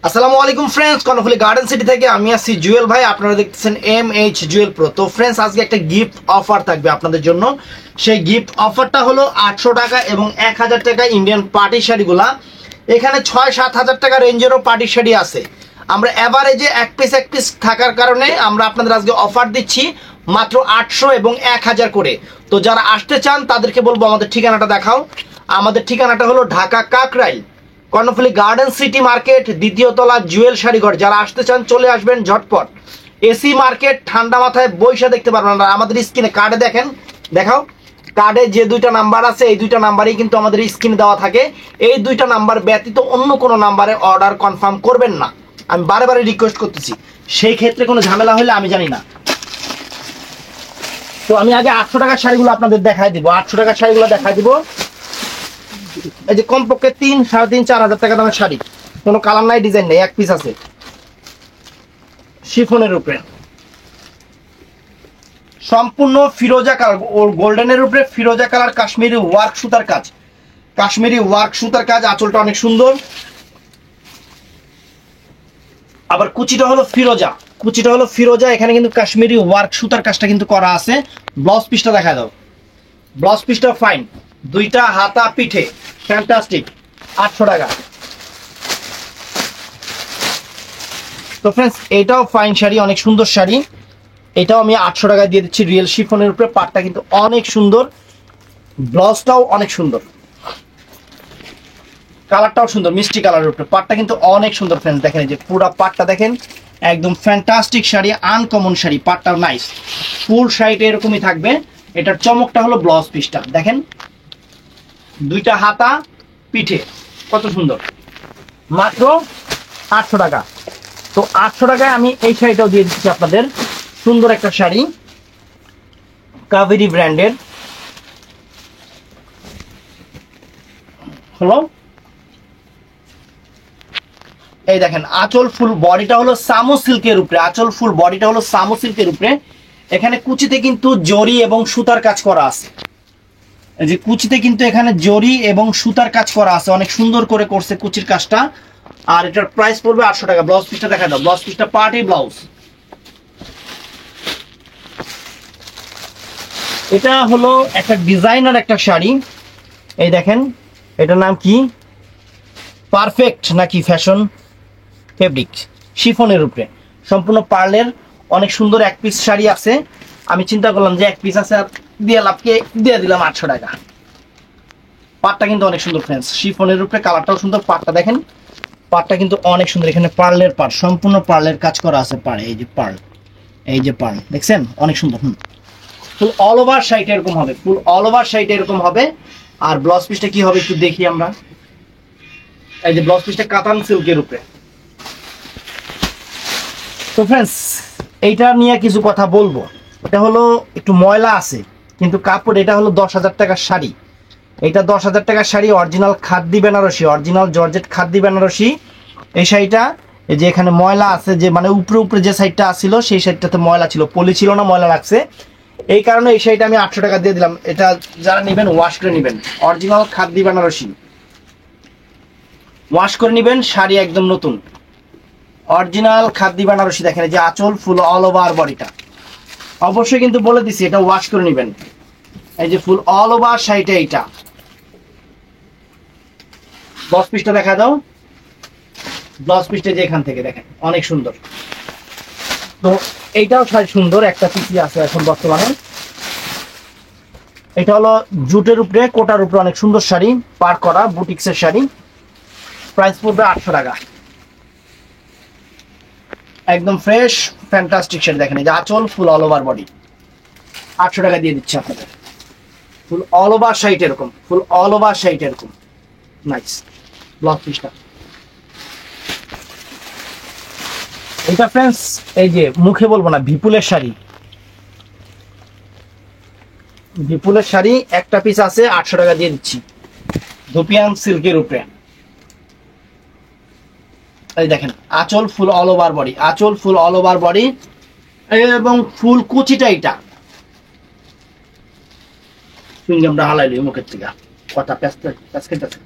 আসসালামু আলাইকুম friends, Karnaphuli garden city থেকে আমি আছি জুয়েল ভাই। আপনারা দেখতেছেন MH জুয়েল প্রো। তো ফ্রেন্ডস, আজকে একটা গিফট অফার থাকবে আপনাদের জন্য। সেই গিফট অফারটা হলো 800 টাকা এবং 1000 টাকা ইন্ডিয়ান পার্টি শাড়িগুলা। এখানে 6-7 হাজার টাকা রেঞ্জেরও পার্টি শাড়ি আছে। আমরা এভারেজে এক পিস থাকার কারণে আমরা আপনাদের আজকে অফার দিচ্ছি মাত্র 800 এবং 1000 করে। তো যারা আসতে চান তাদেরকে বলবো আমাদের ঠিকানাটা দেখাও। আমাদের ঠিকানাটা হলো Dhaka Kakrail, Karnaphuli garden city market, দ্বিতীয় তলা, জুয়েল শাড়িঘর। যারা আসতে চান চলে আসবেন ঝটপট। এসি মার্কেট, ঠান্ডা মাথায় বৈশা দেখতে পারবেন না। আমাদের স্ক্রিনে কার্ডে দেখেন, দেখাও। কার্ডে যে দুইটা নাম্বার আছে এই দুইটা নাম্বারই কিন্তু আমাদের স্ক্রিনে দেওয়া থাকে। এই দুইটা নাম্বার ব্যতীত অন্য কোনো নাম্বারে অর্ডার কনফার্ম করবেন না। আমি বারে বারে রিকোয়েস্ট করতেছি, সেই ক্ষেত্রে কোনো ঝামেলা হলে আমি জানি না। তো আমি আগে 800 টাকার শাড়িগুলো আপনাদের দেখাই দিব। 800 টাকার শাড়িগুলো দেখাই দিব। এই যে কমপক্ষে 3-3.5-4 হাজার টাকা দামের শাড়ি, কোনো কালার নাই, ডিজাইন নেই, এক পিস আছে শিফনের উপরে, সম্পূর্ণ ফিরোজা কালার, ওর গোল্ডেনের উপরে ফিরোজা কালার, কাশ্মীরি ওয়ার্ক সুতার কাজ, কাশ্মীরি ওয়ার্ক সুতার কাজ। আঁচলটা অনেক সুন্দর। আবার কুচিটা হলো ফিরোজা, কুচিটা হলো ফিরোজা। এখানে কিন্তু কাশ্মীরি ওয়ার্ক সুতার কাজটা কিন্তু করা আছে। ব্লাউজ পিসটা দেখা দাও, ব্লাউজ পিসটা ফাইন, দুইটা হাতা পিঠে, ফ্যান্টাস্টিক। 800 টাকা। তো ফ্রেন্ডস, এটাও ফাইন শাড়ি, অনেক সুন্দর শাড়ি। এটাও আমি 800 টাকায় দিয়ে দিচ্ছি, রিয়েল শিফনের উপরে। পাটটা কিন্তু অনেক সুন্দর, ব্লাউজটাও অনেক সুন্দর, কালারটাও সুন্দর, মিষ্টি কালারের উপরে। পাটটা কিন্তু অনেক সুন্দর ফ্রেন্ডস, দেখেন এই যে পুরো পাটটা দেখেন, একদম ফ্যান্টাস্টিক শাড়ি, আনকমন শাড়ি। পাটটাও নাইস, ফুল শাড়িটা এরকমই থাকবে। এটার চমকটা হলো ব্লাউজ পিসটা দেখেন, দুইটা হাতা পিঠে, কত সুন্দর। মাত্র 800 টাকা। তো 800 টাকায় আমি এই শাড়িটাও দিয়ে দিচ্ছি আপনাদের। সুন্দর একটা শাড়ি, কাবেরি ব্র্যান্ডের হলো। এই দেখেন, আঁচল ফুল বডিটা হলো সামো সিল্কের উপরে, আঁচল ফুল বডিটা হলো সামো সিল্কের উপরে। এখানে কুচিতে কিন্তু জরি এবং সুতার কাজ করা আছে। এই যে কুচিতে কিন্তু এখানে জরি এবং সুতার কাজ করা আছে, অনেক সুন্দর করে করছে কুচির কাজটা। আর এটার প্রাইস পড়বে 800 টাকা। ব্লাউজ পিসটা দেখা দাও, ব্লাউজ পিসটা পার্টি ব্লাউজ। এটা হলো একটা ডিজাইনার একটা শাড়ি। এই দেখেন, এটার নাম কি, পারফেক্ট নাকি ফ্যাশন ফেব্রিক, শিফনের উপরে, সম্পূর্ণ পার্লের, অনেক সুন্দর এক পিস শাড়ি আছে। আমি চিন্তা করলাম যে এক পিস আছে আর দিয়ে লাভকে দিয়ে দিলাম 800 টাকা। পাটটা কিন্তু অনেক সুন্দর ফ্রেন্ডস, শিফনের উপরে, কালারটাও সুন্দর। পাটটা দেখেন, পাটটা কিন্তু অনেক সুন্দর। এখানে পার্লের পাট, সম্পূর্ণ পার্লের কাজ করা আছে পাড়ে। এই যে পার্ল, এই যে পার্ল দেখছেন, অনেক সুন্দর। ফুল অল ওভার শাড়িটা এরকম হবে, ফুল অল ওভার শাড়িটা এরকম হবে। আর ব্লাউজ পিসটা কি হবে একটু দেখি আমরা। এই যে ব্লাউজ পিসটা কাতান সিল্কের উপরে। তো ফ্রেন্ডস, এইটা নিয়ে কিছু কথা বলবো। এটা হলো একটু ময়লা আছে কিন্তু কাপড়, এটা হলো 10,000 টাকার শাড়ি। এটা 10,000 টাকার sari, original খাদ্দি Banarasi, original georgette খাদ্দি Banarasi. এই শাড়িটা এই যে এখানে ময়লা আছে, যে মানে উপরে উপরে যে সাইডটা আসছিল সেই সাইডটাতে ময়লা ছিল, পলি ছিল না, ময়লা লাগছে। এই কারণে এই শাড়িটা আমি 800 টাকা দিয়ে দিলাম। এটা যারা নেবেন ওয়াশ করে নেবেন, অরিজিনাল খাদ্দি বেনারসি, ওয়াশ করে নেবেন। শাড়ি একদম নতুন, অরিজিনাল খাদ্দি বেনারসি। দেখেন এই যে আঁচল ফুল অল ওভার বডিটা, অবশ্যই কিন্তু বলে দিছি এটা ওয়াশ করে নেবেন। এই যে ফুল অল ওভার শাড়িটা, এইটা 10 পিসটা দেখা দাও। ব্লাউজ পিসটা যে এখান থেকে দেখেন, অনেক সুন্দর। তো এইটাও শাড়ি সুন্দর, একটা পিসি আছে এখন বর্তমানে। এটা হলো জুটের উপরে, কোটার উপরে, অনেক সুন্দর শাড়ি, পার করা বুটিক্সের শাড়ি। প্রাইস পড়বে 800 টাকা। একদম ফ্রেশ ফ্যান্টাস্টিক শাড়ি। দেখেন এই যে আঁচল ফুল অল ওভার বডি, 800 টাকা দিয়ে দিচ্ছে আপনাদের। ফুল অল ওভার শাড়িটা এরকম, ফুল অল ওভার শাড়িটা এরকম নাইস। ব্লাউজ পিসটা এটা ফ্রেন্ডস, এই যে মুখে বলবো না, বিপুলের শাড়ি, বিপুলের শাড়ি একটা পিস আছে, 800 টাকা দিয়ে দিচ্ছি, ধুপিয়ান সিল্কের উপরে। এই দেখেন আঁচল ফুল অল ওভার বডি, আঁচল ফুল অল ওভার বডি এবং ফুল কুচিটা এইটা। চুইংগামটা হালাইলি মুখের থেকে, কথা প্যাসকেট আছে।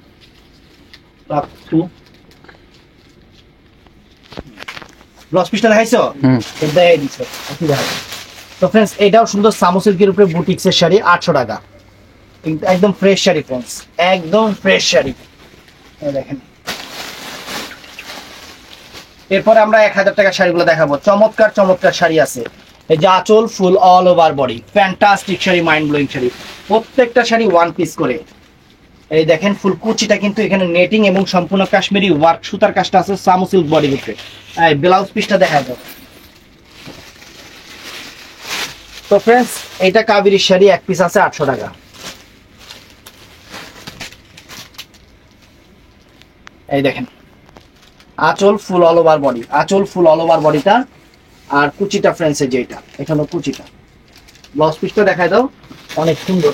ব্লাউজ পিসটা দেখাইছো? দেখাই দিছো। তো ফ্রেন্ডস এটাও সুন্দর সামো সিল্কের উপরে বুটিক্সের শাড়ি, 800 টাকা। একদম ফ্রেশ শাড়ি ফ্রেন্ডস, একদম ফ্রেশ শাড়ি। দেখেন, এরপরে আমরা 1000 টাকার শাড়িগুলো দেখাবো। চমৎকার চমৎকার শাড়ি আছে। এই যে আঁচল full all over body, fantastic sari, mind blowing sari. প্রত্যেকটা শাড়ি ওয়ান পিস করে। এই দেখেন ফুল কুচিটা কিন্তু এখানে নেটিং এবং সম্পূর্ণ কাশ্মীরি ওয়ার্ক সুতার কাজটা আছে সামো সিল্ক বডির উপরে। এই ব্লাউজ পিসটা দেখা যাবে। তো ফ্রেন্ডস এটা কাবেরী শাড়ি, এক পিস আছে 800 টাকা। এই দেখেন আঁচল ফুল অল ওভার বডি, আঁচল ফুল অল ওভার বডিটা, আর কুচিটা ফ্রেন্ডস এই যে এটা হলো কুচিটা। ব্লাউজ পিসটা দেখায় দাও, অনেক সুন্দর।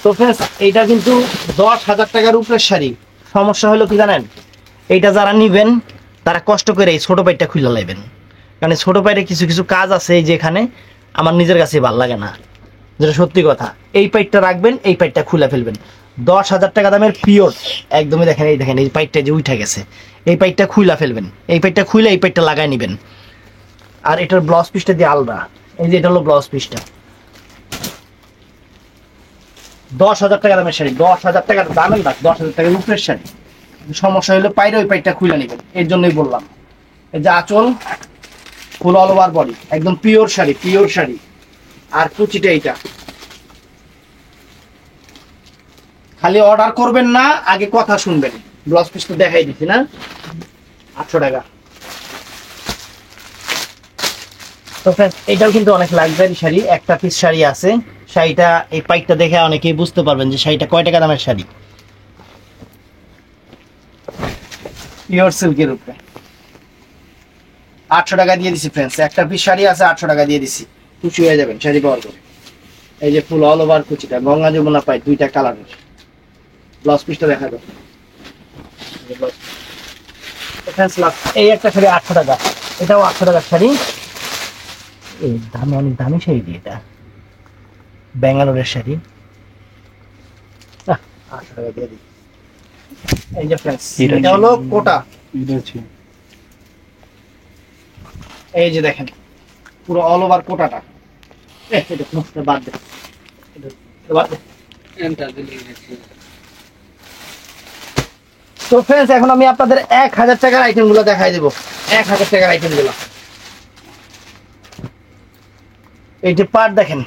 তো ফ্রেন্ডস এইটা কিন্তু 10,000 টাকার উপরের শাড়ি। সমস্যা হলো কি জানেন, এইটা যারা নিবেন তারা কষ্ট করে এই ছোট পাইটটা খুলে লাইবেন, কারণ ছোট পাইটে কিছু কিছু কাজ আছে এই যেখানে আমার নিজের কাছে ভালো লাগে না, যেটা সত্যি কথা। এই পাইটটা রাখবেন, এই পাইটটা খুলে ফেলবেন। 10,000 টাকা দামের পিওর একদমই। দেখেন এই পাইটটা যে উঠে গেছে, এই পাইটটা খুলে ফেলবেন, এই পাইটটা খুলে এই পাইটটা লাগাই নেবেন। আর এটার ব্লাউজ পিসটা দিয়ে আলাদা, এই যে এটা হলো ব্লাউজ পিসটা। 10,000 টাকা দামের শাড়ি, 10,000 টাকার দামের না, 10,000 টাকার উপরের শাড়ি। সমস্যা হলো পাইরে ওই পাইটটা খুলে নেবেন, এর জন্যই বললাম। এই যে আঁচল ফুল অল ওভার বডি, একদম পিওর শাড়ি, পিওর শাড়ি। আর কুচিটা এইটা। খালি অর্ডার করবেন না, আগে কথা শুনবেন। ব্লাউজ পিস তো দেখাই দিচ্ছি না, 800 টাকা। তো ফ্রেন্ডস এটাও কিন্তু অনেক লাক্সারি শাড়ি, একটা পিস শাড়ি আছে। শাড়িটা এই পাইটটা দেখে অনেকেই বুঝতে পারবেন যে শাড়িটা কয় টাকা দামের শাড়ি। পিওর সিল্কের উপরে 800 টাকা দিয়ে দিছি ফ্রেন্ডস। একটা পিস শাড়ি আছে, 800 টাকা দিয়ে দিছি। খুশি হয়ে যাবেন শাড়ি পাওয়ার পরে। এই যে ফুল অল ওভার কুচিটা, গঙ্গা যমুনা পাই, দুইটা কালারের। ব্লাউজ পিসটা দেখা যাবে। এই একটা শাড়ি 800 টাকা, এটাও 800 টাকার শাড়ি। এই দামে অনেক দামি শাড়ি, এটা ব্যাঙ্গালোরের শাড়ি। 800 টাকা দিয়ে দিই। এই যে ফ্রেন্ডস এটা হলো কোটা। এই যে দেখেন পুরো অল ওভার কোটাটা। এটা বাদ দে, বাদ দে। তো ফ্রেন্ডস এখন আমি আপনাদের 1000 টাকার আইটেম গুলো দেখাই দেবো। 1000 টাকার আইটেম গুলো এই যে পার দেখেন,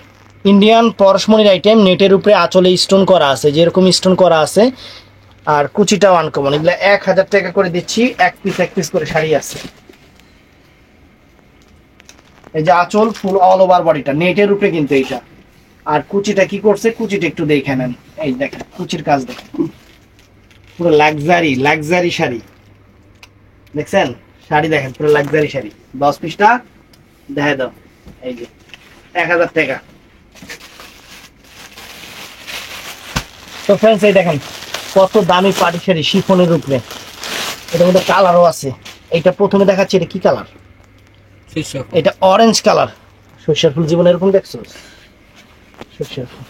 ইন্ডিয়ান পরশমণির আইটেম, নেটের উপরে আঁচলে স্টোন করা আছে, যেরকম স্টোন করা আছে। আর কুচিটাও আনকমন। এগুলো 1000 টাকা করে দিচ্ছি। এক পিস করে শাড়ি আছে। এই যে আঁচল ফুল অল ওভার বডিটা, নেটের উপরে কিন্তু এইটা। আর কুচিটা কি করছে, কুচিটা একটু দেখে নেন। এই দেখেন কুচির কাজ দেখেন, পুরো লাক্সারি লাক্সারি শাড়ি। দেখছেন শাড়ি দেখেন, পুরো লাক্সারি শাড়ি। 10 পিসটা দেখা দাও। এই যে 1000 টাকা। তো ফ্রেন্ডস এই দেখেন কত দামি পাটি শাড়ি শিফনের উপরে। এটার মধ্যে কালারও আছে। এইটা প্রথমে দেখাচ্ছি, এটা কি কালার? এটা অরেঞ্জ কালার। সরষের ফুল জীবনে এরকম দেখছো? সরষের ফুল,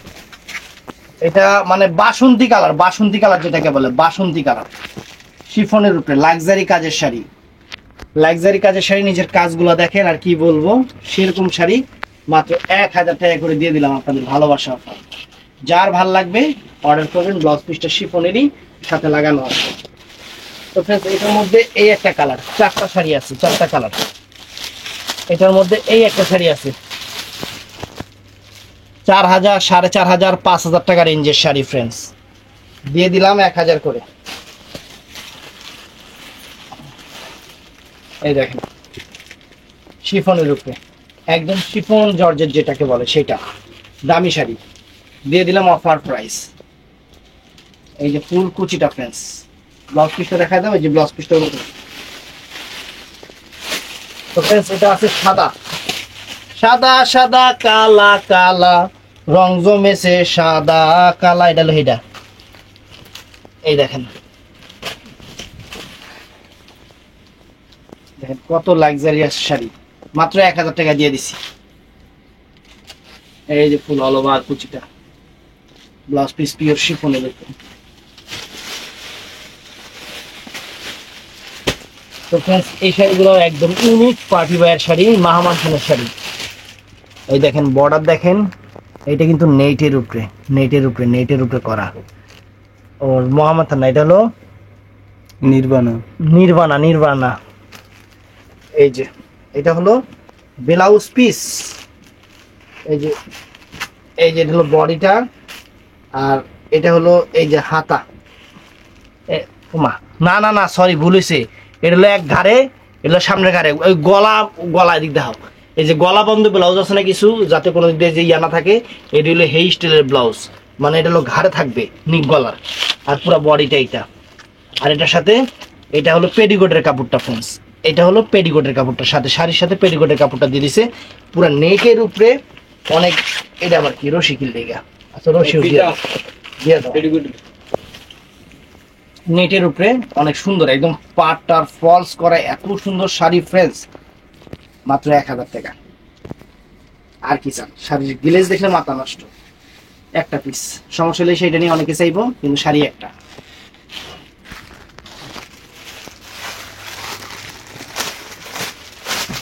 এটা মানে বাসন্তী কালার, বাসন্তী কালার যেটাকে বলে, বাসন্তী কালার। শিফনের উপরে লাক্সারি কাজের শাড়ি, লাক্সারি কাজের শাড়ি। নিজের কাজগুলো দেখেন, আর কি বলবো, সেরকম শাড়ি মাত্র 1000 টাকা করে দিয়ে দিলাম আপনাদের ভালোবাসা। যার ভাল লাগবে অর্ডার করবেন। ব্লাউজ পিসটা শিফনেরই সাথে লাগানো আছে। তো ফ্রেন্ডস এটার মধ্যে এই একটা কালার, 4টা শাড়ি আছে, 4টা কালার। এটার মধ্যে এই একটা শাড়ি আছে, 4000, 4500, 5000 টাকা রেঞ্জের শাড়ি ফ্রেন্ডস। দিয়ে দিলাম 1000 করে। এই দেখেন শিফনের উপরে, একদম শিফন জর্জেট যেটাকে বলে সেটা, দামি শাড়ি। দিয়ে দিলাম অফার প্রাইস। এই যে ফুল কুচিটা ফ্রেন্ডস। ব্লাউজ পিসটা দেখা দাও। এই যে ব্লাউজ পিসটা। তো ফ্রেন্ডস এটা আছে সাদা, সাদা সাদা কালা কালা, রং জমেছে সাদা কালা। এটা হলো এটা। এই দেখেন, দেখেন কত লাক্সারিয়াস শাড়ি, মাত্র 1000 টাকা দিয়ে দিছি। এই যে ফুল অল ওভার কুচিটা, ব্লাউজ পিস পিওর শিফনের উপরে। তো ফ্রেন্ডস এই শাড়িগুলো একদম ইউনিক পার্টি ওয়্যার শাড়ি, মাহমানসনের শাড়ি। এই দেখেন বর্ডার দেখেন, এটা কিন্তু নেটের উপরে করা। ওর মোহাম্মদ না, এটা হলো নির্বাণা। এই যে এটা হলো ব্লাউজ পিস, এই যে এটা হলো বডিটা, আর এটা হলো এই যে হাতা। না সরি ভুল হয়েছে, এটা হলো এক ঘাড়ে, এটা হলো সামনের ঘাড়ে, ওই গলা দিক দেখাও। এই যে গলা বন্ধ ব্লাউজ আছে না কিছু, যাতে কোনো দিক দিয়ে যে ইয়া না থাকে, এটা হলো হেই স্টাইলের ব্লাউজ, মানে এটা হলো ঘাড়ে থাকবে নিক গলার, আর পুরো বডিটা এইটা। আর এটার সাথে এটা হলো পেডিকোটের কাপড়টা ফ্রেন্ডস, এটা হলো পেডিকোটের কাপড়টার সাথে, শাড়ির সাথে পেডিকোটের কাপড়টা দিয়ে দিছে পুরো নেকের উপরে অনেক। এটা আবার কি রশি কিনলে গা, আচ্ছা রশি দিয়ে দাও। নেটের উপরে অনেক সুন্দর, একদম পাটটার ফলস করা এত সুন্দর শাড়ি ফ্রেন্ডস, মাত্র 1000 টাকা। আর কি চান, শাড়ির গ্লেজ দেখলে মাথা নষ্ট। একটা পিস সমস্যা হলে সেইটা নিয়ে অনেকে চাইবো, কিন্তু শাড়ি একটা।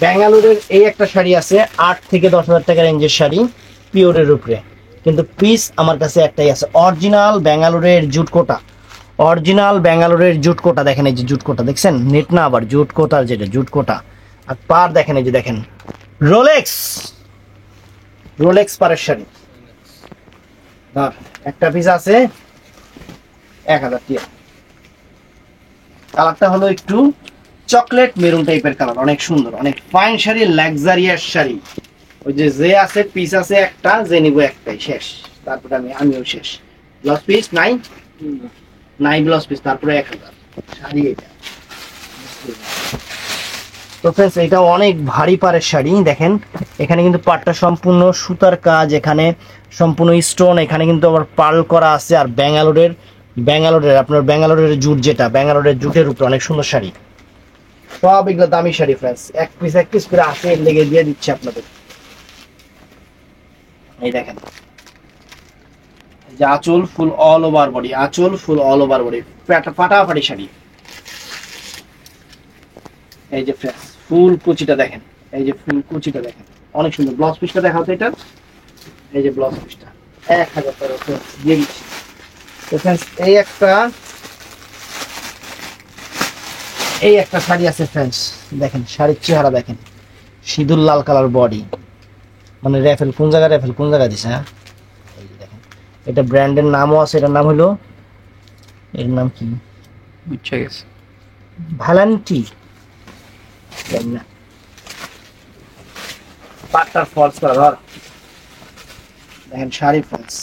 ব্যাঙ্গালোরের এই একটা শাড়ি আছে 8 থেকে 10,000 টাকা রেঞ্জের শাড়ি, পিওরের উপরে, কিন্তু পিস আমার কাছে একটাই আছে, অরিজিনাল ব্যাঙ্গালোরের জুট কোটা। দেখেন এই যে জুট কোটা দেখছেন, নেট না আবার জুট কোটার, যেটা জুট কোটা। আর পার দেখেন, এই যে দেখেন রোলেক্স পারের শাড়ি, একটা পিস আছে 1000 টাকা। কালারটা হলো একটু চকলেট মেরুন টাইপের কালার, অনেক সুন্দর, অনেক ফাইন শাড়ি, লাক্সারিয়াস শাড়ি। ওই যে আছে পিস আছে একটা, যে নিব একটাই, শেষ। তারপরে আমিও শেষ। ব্লাউজ পিস নাই ব্লাউজ পিস, তারপরে 1000 শাড়ি এটা। তো ফ্রেন্ডস এটা অনেক ভারী পাড়ের শাড়ি, দেখেন এখানে কিন্তু পাটটা সম্পূর্ণ সুতার কাজ, এখানে সম্পূর্ণ স্টোন, এখানে কিন্তু আবার পার্ল করা আছে। আর ব্যাঙ্গালোরের আপনার ব্যাঙ্গালোরের জুট, যেটা ব্যাঙ্গালোরের জুটের উপরে অনেক সুন্দর শাড়ি, সব এগুলো দামি শাড়ি ফ্রেন্ডস, এক পিস করে আছে, এর লেগে দিয়ে দিচ্ছে আপনাদের। এই দেখেন যে আঁচল ফুল অল ওভার বডি, ফাটাফাটি শাড়ি। এই যে ফ্রেন্ডস ফুল কুচিটা দেখেন, অনেক সুন্দর। ব্লাউজ পিসটা দেখাও তো এটা, এই যে ব্লাউজ পিসটা 1000 টাকা দিয়ে দিচ্ছি। তো ফ্রেন্ডস এই একটা শাড়ি আছে ফ্রেন্ডস, দেখেন শাড়ির চেহারা দেখেন, সিঁদুর লাল কালার বডি, মানে র্যাফেল কোন জায়গা দিছে। হ্যাঁ এই যে দেখেন, এটা ব্র্যান্ডের নামও আছে, এটার নাম হলো, এর নাম কি বুঝছে গেছে, ভ্যালেন্টি না, পাটটার ফলস করা ধর। দেখেন শাড়ি ফ্রেন্ডস,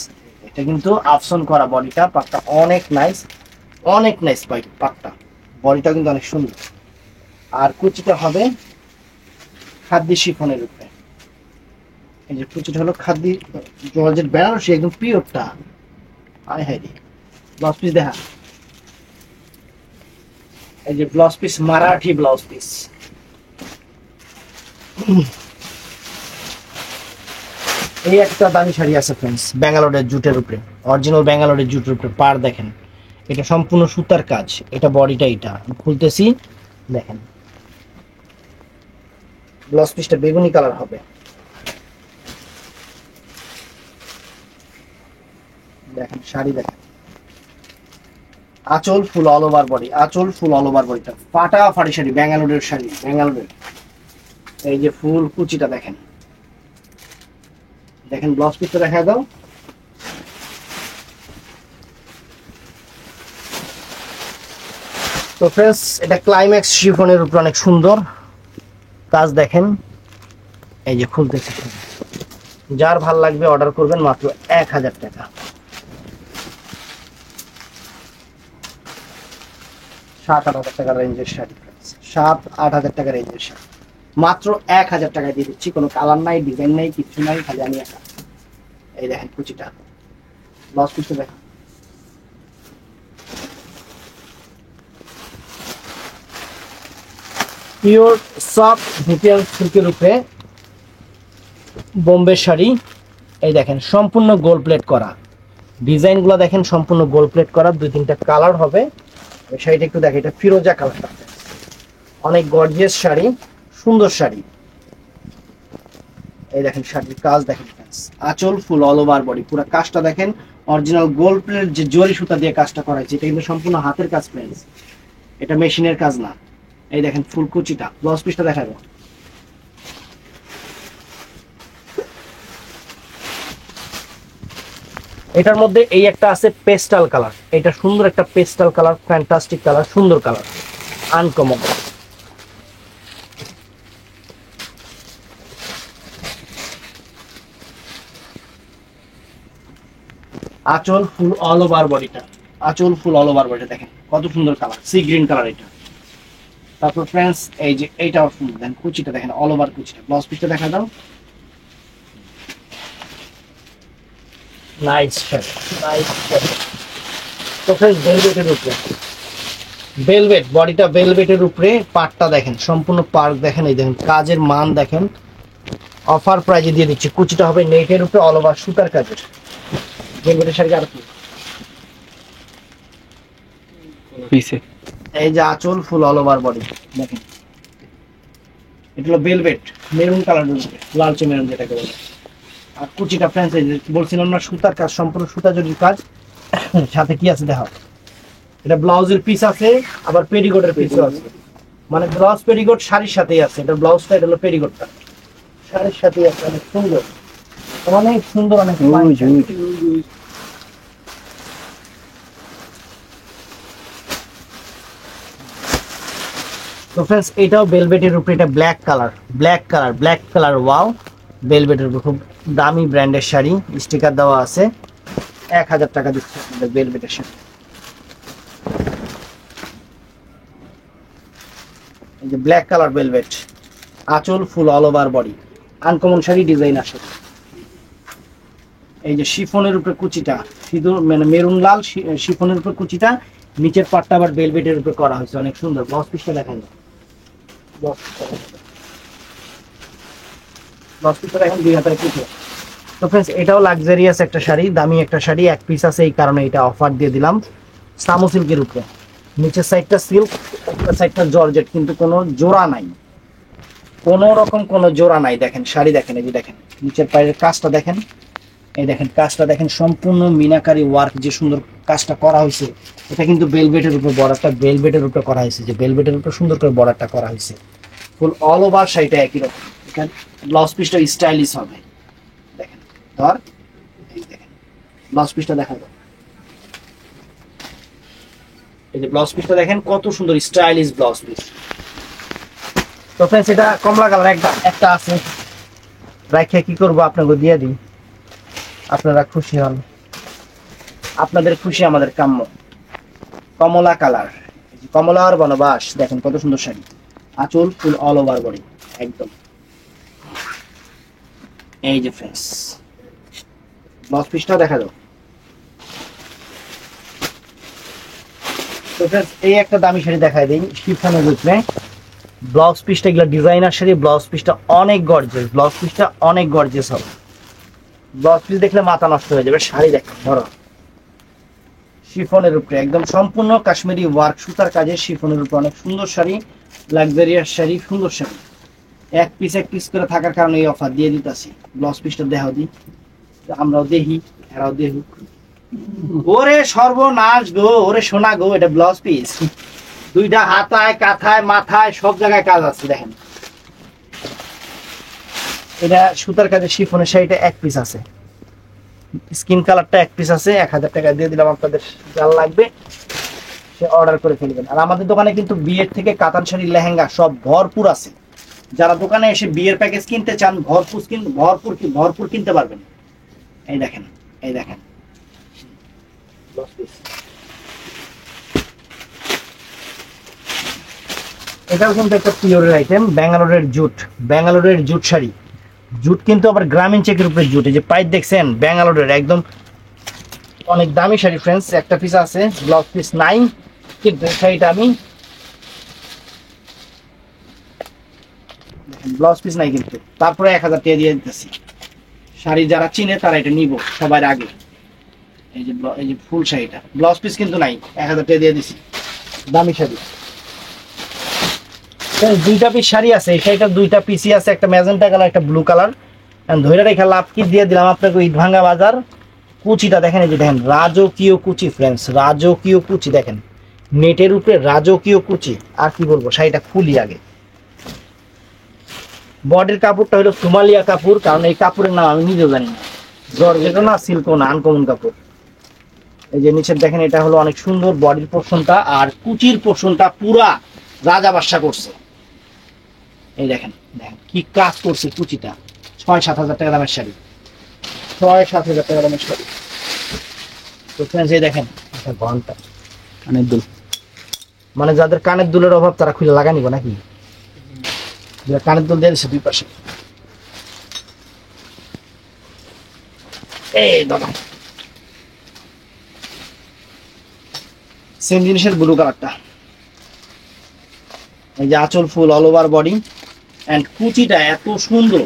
এটা কিন্তু আফসন করা বডিটা, পাটটা অনেক নাইস পাটটা, বডিটা কিন্তু অনেক সুন্দর। আর কুচিটা হবে খাদ্দি শিফনের উপরে, এই যে কুচিটা হলো খাদ্দি জর্জেট বেনারসি, একদম পিওরটা। আয় হায় রে, ব্লাউজ পিস দেখা, এই যে blouse piece, Marathi blouse piece. এই একটা দামি শাড়ি আছে ফ্রেন্ডস, ব্যাঙ্গালোরের জুটের উপরে, অরিজিনাল ব্যাঙ্গালোরের জুটের উপরে, পার দেখেন, এটা সম্পূর্ণ সুতার কাজ, এটা বডিটা, এটা খুলতেছি দেখেন, ব্লাউজ পিসটা বেগুনি কালার হবে। দেখেন শাড়ি দেখেন, আঁচল ফুল অল ওভার বডিটা, ফাটাফাটি শাড়ি, ব্যাঙ্গালোরের শাড়ি, এই যে ফুল কুচিটা দেখেন ব্লাউজ পিসটা দেখা দাও। তো ফ্রেন্ডস এটা ক্লাইম্যাক্স শিফনের উপর অনেক সুন্দর কাজ দেখেন, এই যে খুলতেছে, যার ভাল লাগবে অর্ডার করবেন, মাত্র 1000 টাকা। 7-8 টাকা রেঞ্জের শাড়ি, 7-8 টাকা রেঞ্জের শাড়ি, মাত্র 1000 টাকায় দিয়ে দিচ্ছি। কোনো কালার নাই, ডিজাইন নাই, কিছু নাই, খালি আমি একা। এই দেখেন কুচিটা, ব্লাউজ পিসটা দেখেন, পিওর সফট ভিপিএল সিল্কের উপরে বোম্বে শাড়ি। এই দেখেন সম্পূর্ণ গোল্ড প্লেট করা, ডিজাইনগুলো দেখেন সম্পূর্ণ গোল্ড প্লেট করা, 2-3টা কালার হবে। শাড়িটা একটু দেখেন, এটা ফিরোজা কালারটা অনেক গর্জিয়াস শাড়ি, সুন্দর শাড়ি। এই দেখেন শাড়ির কাজ দেখেন, আঁচল ফুল অল ওভার বডি, পুরো কাজটা দেখেন অরিজিনাল গোল্ড প্লেটের যে জরি সুতা দিয়ে কাজটা করা হয়েছে, এটা কিন্তু সম্পূর্ণ হাতের কাজ ফ্রেন্ডস, এটা মেশিনের কাজ না। এই দেখেন ফুল কুচিটা, ব্লাউজ পিসটা দেখাবো। এটার মধ্যে এই একটা আছে পেস্টাল কালার, এটা সুন্দর একটা পেস্টাল কালার, ফ্যান্টাস্টিক কালার, সুন্দর কালার, আনকমন। আঁচল ফুল অল ওভার বডিটা, আঁচল ফুল অল ওভার বডিটা দেখেন কত সুন্দর কালার, সি গ্রিন কালার এটা। তারপর ফ্রেন্ডস এই যে এইটাও সুন্দর, দেখেন কুচিটা দেখেন অল ওভার কুচিটা, ব্লাউজ পিসটা দেখা দাও। Nice shirt, nice shirt. তো ফ্রেন্ডস ভেলভেটের উপরে, ভেলভেট বডিটা ভেলভেটের উপরে, পাটটা দেখেন সম্পূর্ণ পার্ক দেখেন, এই দেখেন কাজের মান দেখেন, অফার প্রাইজে দিয়ে দিচ্ছি। কুচিটা হবে নেটের উপরে অল ওভার সুতার কাজের, ভেলভেটের শাড়ি। আর পিছে এই যে আঁচল ফুল অল ওভার বডি দেখেন, এটা হলো ভেলভেট মেরুন কালারের উপরে, লালচে মেরুন যেটাকে বলে। আর কুচিটা ফ্রেন্ডস এই যে বলছিলাম না সুতার কাজ, সম্পূর্ণ সুতা জরির কাজ। সাথে কি আছে দেখো, এটা ব্লাউজের পিস আছে, আবার পেরিকোটের পিসও আছে, মানে ব্লাউজ পেরিকোট শাড়ির সাথেই আছে। এটা ব্লাউজটা, এটা হলো পেরিকোটটা শাড়ির সাথেই আছে, অনেক সুন্দর, অনেক সুন্দর, অনেক তো ফ্রেন্ডস এটাও ভেলভেটের উপরে, এটা black colour, black colour, black colour, wow. ভেলভেটের উপর খুব দামি ব্র্যান্ডের শাড়ি, স্টিকার দেওয়া আছে। 1000 টাকা দিচ্ছে আপনাদের ভেলভেটের শাড়ি। এই যে ব্ল্যাক কালার ভেলভেট, আঁচল full all over body, uncommon sari, design আসে। এই যে শিফনের উপরে কুচিটা, সিঁদুর মানে মেরুন লাল শিফনের উপরে কুচিটা, নিচের পাটটা আবার ভেলভেটের উপরে করা হয়েছে, অনেক সুন্দর। ব্লাউজ পিসটা দেখা যায়, ব্লাউজ পিসটা এখন 2000 পিস। তো ফ্রেন্ডস এটাও লাক্সারিয়াস একটা শাড়ি, দামি একটা শাড়ি, এক পিস আছে, এই কারণে এটা অফার দিয়ে দিলাম। সামো সিল্কের উপরে, নিচের সাইডটা সিল্ক, একটা সাইডটা জর্জেট, কিন্তু কোনো জোড়া নাই, কোনো রকম কোনো জোড়া নাই। দেখেন শাড়ি দেখেন, এই যে দেখেন নিচের পায়ের কাজটা দেখেন, এই দেখেন কাজটা দেখেন, সম্পূর্ণ মিনাকারি ওয়ার্ক, যে সুন্দর কাজটা করা হয়েছে। এটা কিন্তু ভেলভেটের উপর বর্ডারটা ভেলভেটের উপরে করা হয়েছে, যে ভেলভেটের উপর সুন্দর করে বর্ডারটা করা হয়েছে। ফুল অল ওভার শাড়িটা একই রকম। এখানে ব্লাউজ পিসটা স্টাইলিশ হবে, দেখেন ধর, এই দেখেন ব্লাউজ পিসটা দেখা যায়, এই যে ব্লাউজ পিসটা দেখেন কত সুন্দর স্টাইলিশ ব্লাউজ পিস। তো ফ্রেন্ডস এটা কমলা কালার একটা আছে, রাখে কি করবো আপনাকে দিয়ে দিই, আপনারা খুশি হন, আপনাদের খুশি আমাদের কাম্য। কমলা কালার, কমলার বনবাস, দেখেন কত সুন্দর শাড়ি, আঁচল ফুল অল ওভার বডি একদম। এই যে ফ্রেন্ডস ব্লাউজ পিসটা দেখা দাও। তো ফ্রেন্ডস এই একটা দামি শাড়ি দেখাই দিই, শিফনের উপরে, ব্লাউজ পিসটা এগুলো ডিজাইনার শাড়ি, ব্লাউজ পিসটা অনেক গর্জিয়াস, ব্লাউজ পিসটা অনেক গর্জিয়াস হবে। ব্লাউজ পিস দেখলে মাথা নষ্ট হয়ে যাবে। শাড়ি দেখেন ধরো, শিফনের উপরে একদম সম্পূর্ণ কাশ্মীরি ওয়ার্ক সুতার কাজে, শিফনের উপরে অনেক সুন্দর শাড়ি, লাক্সারিয়াস শাড়ি, সুন্দর শাড়ি। এক পিস করে থাকার কারণে এই অফার দিয়ে দিতেছি। ব্লাউজ পিসটা দেখাও দিই, আমরাও দেখি, এরাও দেখুক। ওরে সর্বনাশ গো, ওরে সোনা গো, এটা ব্লাউজ পিস, দুইটা হাতায়, কাঁথায়, মাথায়, সব জায়গায় কাজ আছে। দেখেন এটা সুতার কাজে শিফনের শাড়িটা এক পিস আছে, স্কিন কালারটা এক পিস আছে। 1000 টাকা দিয়ে দিলাম, আপনাদের যার লাগবে সে অর্ডার করে ফেলবেন। আর আমাদের দোকানে কিন্তু বিয়ের থেকে কাতান শাড়ি, লেহেঙ্গা সব ভরপুর আছে। যারা দোকানে এসে বিয়ের প্যাকেজ কিনতে চান, ভরপুর কিনতে পারবেন। এই দেখেন, এই দেখেন এটাও কিন্তু একটা পিওরের আইটেম, ব্যাঙ্গালোরের জুট শাড়ি। জুট কিন্তু আবার গ্রামীণ চেকের উপরে জুট, এই যে পাইপ দেখছেন ব্যাঙ্গালোরের, একদম অনেক দামি শাড়ি ফ্রেন্ডস। একটা পিস আছে, ব্লাউজ পিস নাই, কিন্তু শাড়িটা আমি ব্লাউজ পিস নাই, কিন্তু তারপরে 1000 টাকা দিয়ে দিতেছি। শাড়ি যারা চিনে তারা এটা নিব সবার আগে। এই যে ফুল শাড়িটা, ব্লাউজ পিস কিন্তু নাই, 1000 টাকা দিয়ে দিছি, দামি শাড়ি। তো দুইটা পিস শাড়ি আছে, এই শাড়িটার দুইটা পিসি আছে, একটা ম্যাজেন্টা কালার একটা ব্লু কালার। ধরে রেখে লাভ কি দিয়ে দিলাম আপনাকে ইট ভাঙ্গা বাজার। কুচিটা দেখেন, এই যে দেখেন রাজকীয় কুচি ফ্রেন্ডস, রাজকীয় কুচি দেখেন, নেটের উপরে রাজকীয় কুচি। আর কি বলবো, শাড়িটা খুলি আগে। বডির কাপড়টা হলো সোমালিয়া কাপড়, কারণ এই কাপড়ের নাম আমি নিজেও জানি না, জর্জেটও না সিল্কও না, আনকমন কাপড়। এই যে নিচের দেখেন, এটা হলো অনেক সুন্দর বডির পোর্শনটা, আর কুচির পোর্শনটা পুরা রাজা বাদশা করছে। এই দেখেন দেখেন কি কাজ করছে কুচিটা। 6-7 হাজার টাকা দামের শাড়ি, 6-7 হাজার টাকা দামের শাড়ি। তো ফ্রেন্ডস এই দেখেন ঘন্টা কানের দুল, মানে যাদের কানের দুলের অভাব তারা খুলে লাগা নিব নাকি, কানের দুল দিয়ে দিচ্ছে দুই পাশে। এই দাদা সেম জিনিসের ব্লু কালারটা, এই যে আঁচল full all over body, and কুচিটা এত সুন্দর,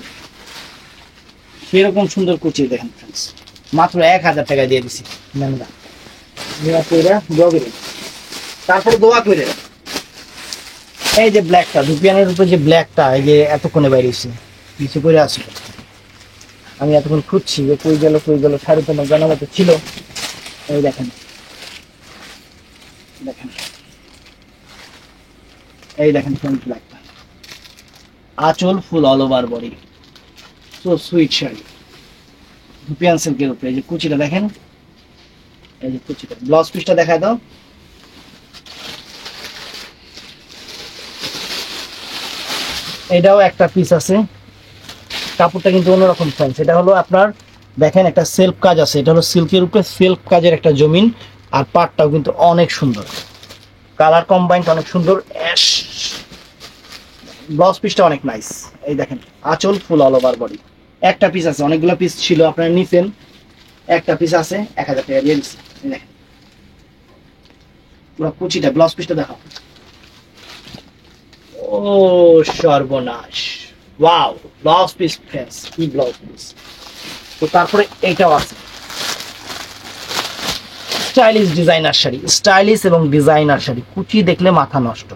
সেরকম সুন্দর কুচি দেখেন ফ্রেন্ডস, মাত্র 1000 টাকা দিয়ে দিছি। তারপর দোয়া করে এই যে ব্ল্যাকটা, দুপিয়ানের উপরে যে ব্ল্যাকটা, এই যে এতক্ষণে বাইরেছে কিছু করে আসলো, আমি এতক্ষণ খুঁজছি যে কই গেল কই গেল, শাড়ি তো জানা মতো ছিল। এই দেখেন দেখেন, এই দেখেন ফ্রন্ট ব্ল্যাকটা, আঁচল full all over body, so sweet sari dupion সিল্কের উপরে। এই যে কুচিটা দেখেন, এই যে কুচিটা, ব্লাউজ পিসটা দেখায় দাও। এটাও একটা পিস আছে, কাপড়টা কিন্তু অন্যরকম ফ্রেন্ডস। এটা হলো আপনার দেখেন একটা সেলফ কাজ আছে, এটা হলো সিল্কের উপরে সেলফ কাজের একটা জমিন, আর পাটটাও কিন্তু অনেক সুন্দর, কালার কম্বাইন্ড অনেক সুন্দর, অ্যাশ। ব্লাউজ পিসটা অনেক নাইস। এই দেখেন আঁচল ফুল অল ওভার বডি, একটা পিস আছে, অনেকগুলো পিস ছিল আপনারা নিছেন, একটা পিস আছে 1000 টাকা দিয়ে দিচ্ছি। দেখেন পুরো কুচিটা, ব্লাউজ পিসটা দেখাও। ও সর্বনাশ, ওয়াও ব্লাউজ পিস ফ্রেন্ডস, কি ব্লাউজ পিস। তো তারপরে এইটাও আছে স্টাইলিশ ডিজাইনার শাড়ি, স্টাইলিশ এবং ডিজাইনার শাড়ি, কুচি দেখলে মাথা নষ্ট।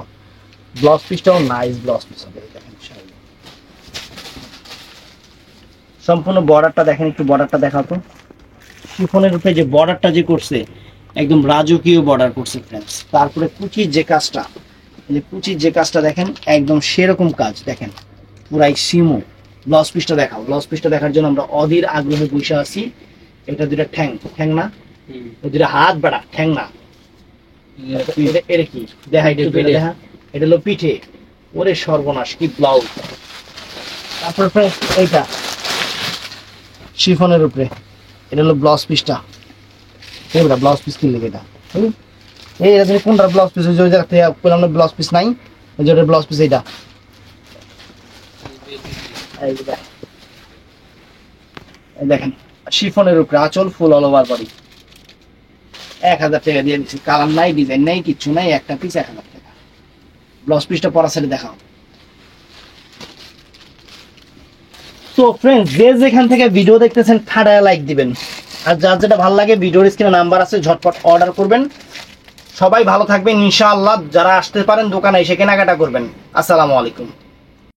ব্লাউজ পিসটাও নাইস ব্লাউজ পিস হবে। দেখেন শাড়ি সম্পূর্ণ বর্ডারটা দেখেন, একটু বর্ডারটা দেখাও তো। শিফনের উপরে যে বর্ডারটা যে করছে, একদম রাজকীয় বর্ডার করছে ফ্রেন্ডস। তারপরে কুচির যে কাজটা, এই যে কুচির যে কাজটা দেখেন, একদম সেরকম কাজ দেখেন, পুরাই সিমো। ব্লাউজ পিসটা দেখাও, ব্লাউজ পিসটা দেখার জন্য আমরা অধীর আগ্রহে বসে আছি। এটা দুটা ঠ্যাং, ঠ্যাং না, দুটা হাত বাড়া, ঠ্যাং না, এটা কি দেখা, এটা হলো পিঠে। ওরে সর্বনাশ, কি ব্লাউজ। তারপরে ফ্রেন্ডস এইটা শিফনের উপরে, এটা হলো ব্লাউজ পিসটা। এইটা ব্লাউজ পিস কিনলে এটা, এই এটা কোনটা ব্লাউজ পিস, ওই জায়গা থেকে পেলাম না, ব্লাউজ পিস নাই, ওই যে ব্লাউজ পিস এইটা। দেখেন শিফনের উপরে আঁচল ফুল অল ওভার বডি, 1000 টাকা দিয়ে দিচ্ছি। কালার নাই, ডিজাইন নাই, কিচ্ছু নাই, একটা পিস 1000 টাকা। ব্লাউজ পিসটা পরা সাইডে দেখাও। তো ফ্রেন্ডস যে যেখান থেকে ভিডিও দেখতেছেন ঠাড়ায় লাইক দিবেন, আর যার যেটা ভালো লাগে ভিডিওর স্ক্রিনে নাম্বার আছে, ঝটপট অর্ডার করবেন। সবাই ভালো থাকবেন ইনশাআল্লাহ। যারা আসতে পারেন দোকানে এসে কেনাকাটা করবেন। আসসালামু আলাইকুম।